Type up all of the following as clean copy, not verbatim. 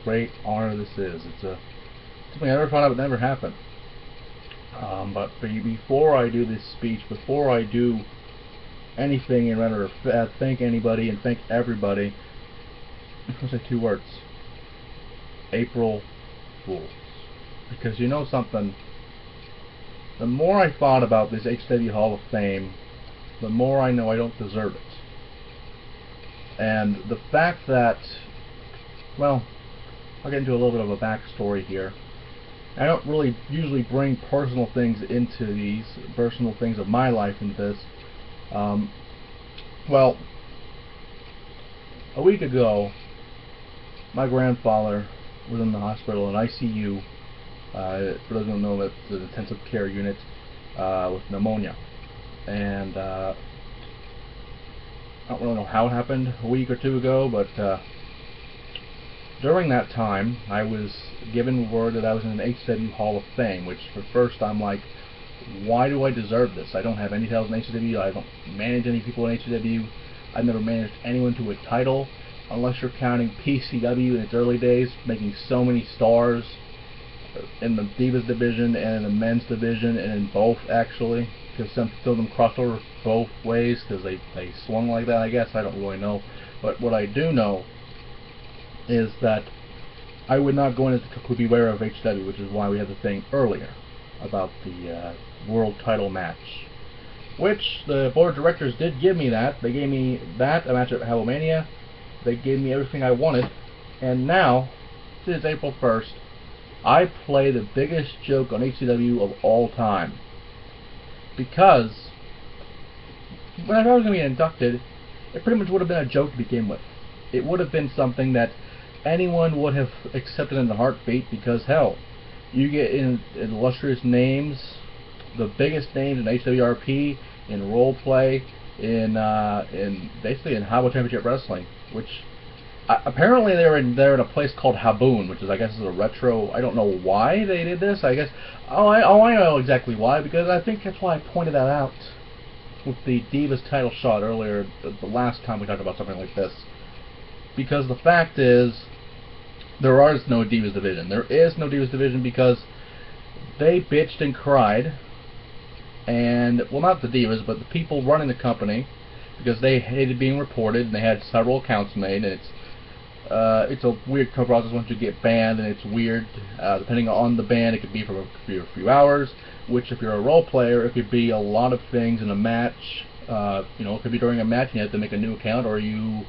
great honor this is. It's something I never thought I would never happen. But before I do this speech, before I do anything and rather thank anybody and thank everybody, I'm going to say two words. April Fools. Because you know something, the more I thought about this HW Hall of Fame, the more I know I don't deserve it. And the fact that, well, I'll get into a little bit of a backstory here. I don't really usually bring personal things into these, personal things of my life into this. Well, a week ago, my grandfather was in the hospital, in ICU. For those who don't know, that's an intensive care unit with pneumonia. And I don't really know how it happened a week or two ago, but during that time, I was given word that I was in an HW Hall of Fame, which for first I'm like, why do I deserve this? I don't have any titles in HW, I don't manage any people in HW, I've never managed anyone to a title, unless you're counting PCW in its early days, making so many stars in the Divas division and in the men's division, and in both actually, because some of them crossed over both ways because they swung like that, I guess. I don't really know. But what I do know is that I would not go into the beware of HW, which is why we had the thing earlier about the world title match, which the board of directors did give me that. They gave me that, a match at Hallowmania. They gave me everything I wanted, and now, since April 1st, I play the biggest joke on HCW of all time. Because when I was going to be inducted, it pretty much would have been a joke to begin with. It would have been something that anyone would have accepted in a heartbeat, because hell, you get in illustrious names, the biggest names in HWRP, in role play, in basically in High World Championship Wrestling, which apparently they're in a place called Haboon, which is, I guess, is a retro. I don't know why they did this. I guess I know exactly why, because I think that's why I pointed that out with the Divas title shot earlier, the last time we talked about something like this. Because the fact is, there is no Divas division. There is no Divas division because they bitched and cried, and, well, not the Divas, but the people running the company, because they hated being reported, and they had several accounts made, and it's a weird process once you get banned, and it's weird, depending on the ban. It could be for a few hours, which if you're a role player, it could be a lot of things in a match. You know, it could be during a match and you have to make a new account, or you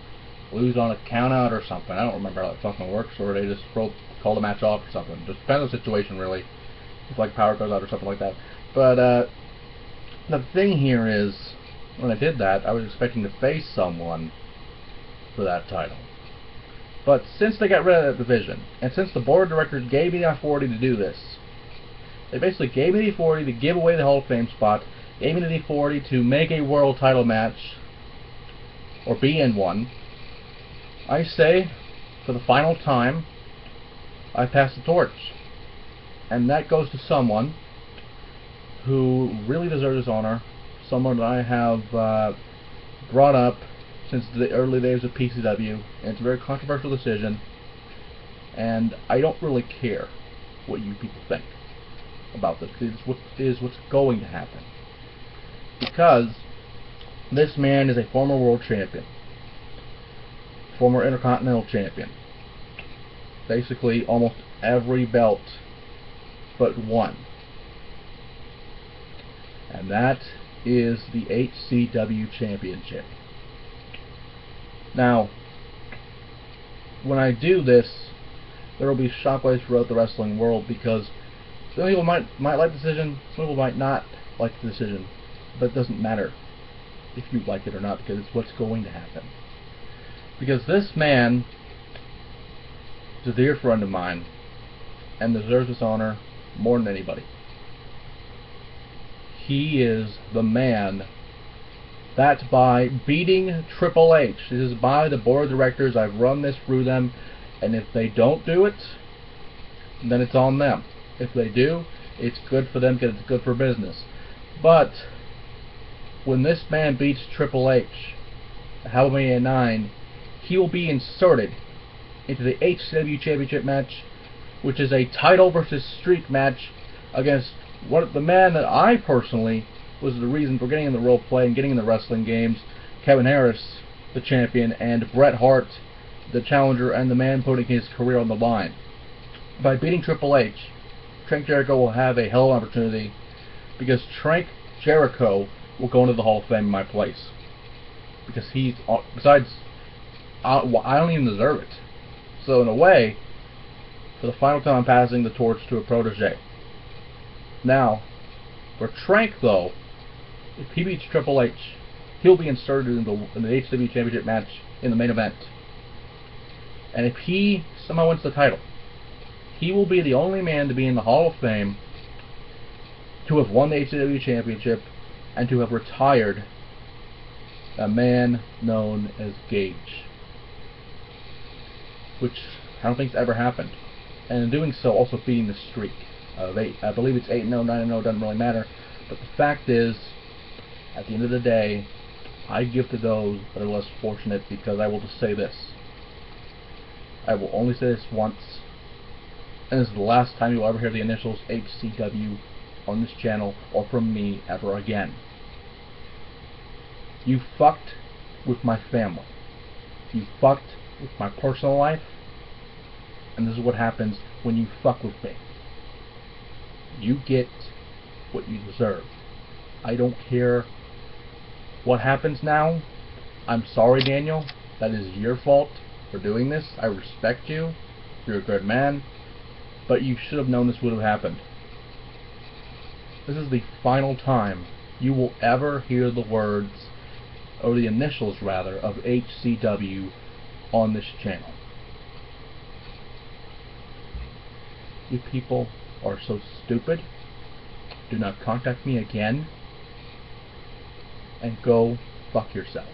lose on a count out or something. I don't remember how that fucking works, or they just call the match off or something. Just depends on the situation, really. If like power goes out or something like that. But the thing here is, when I did that, I was expecting to face someone for that title. But since they got rid of that division, and since the board of directors gave me the authority to do this, they basically gave me the authority to give away the Hall of Fame spot, gave me the authority to make a world title match, or be in one. I say, for the final time, I pass the torch. And that goes to someone who really deserves this honor, someone that I have brought up since the early days of PCW, and it's a very controversial decision, and I don't really care what you people think about this. It's what's going to happen. Because this man is a former world champion, former intercontinental champion, basically almost every belt but one, and that is the HCW Championship. Now, when I do this, there will be shockwaves throughout the wrestling world, because some people might like the decision, some people might not like the decision, but it doesn't matter if you like it or not, because it's what's going to happen. Because this man is a dear friend of mine and deserves this honor more than anybody. He is the man that, by beating Triple H, this is by the board of directors, I've run this through them, and if they don't do it, then it's on them. If they do, it's good for them because it's good for business. But when this man beats Triple H at Halloween 9, he will be inserted into the HCW Championship match, which is a title versus streak match against the man that I personally was the reason for getting in the role play and getting in the wrestling games, Kevin Harris, the champion, and Bret Hart, the challenger, and the man putting his career on the line. By beating Triple H, Trank Jericho will have a hell of an opportunity, because Trank Jericho will go into the Hall of Fame in my place. Because he's, besides, I don't even deserve it. So in a way, for the final time I'm passing the torch to a protege. Now, for Trank though, if he beats Triple H, he'll be inserted in the HW Championship match in the main event. And if he somehow wins the title, he will be the only man to be in the Hall of Fame to have won the HW Championship and to have retired a man known as Gage, which I don't think's ever happened. And in doing so, also beating the streak of 8. I believe it's 8-0, 9-0, doesn't really matter. But the fact is, at the end of the day, I give to those that are less fortunate, because I will just say this. I will only say this once, and this is the last time you'll ever hear the initials HCW on this channel or from me ever again. You fucked with my family. You fucked with my personal life, and this is what happens when you fuck with me. You get what you deserve. I don't care what happens now. I'm sorry, Daniel. That is your fault for doing this. I respect you. You're a good man. But you should have known this would have happened. This is the final time you will ever hear the words, or the initials rather, of HCW on this channel. You people are so stupid. Do not contact me again, and go fuck yourself.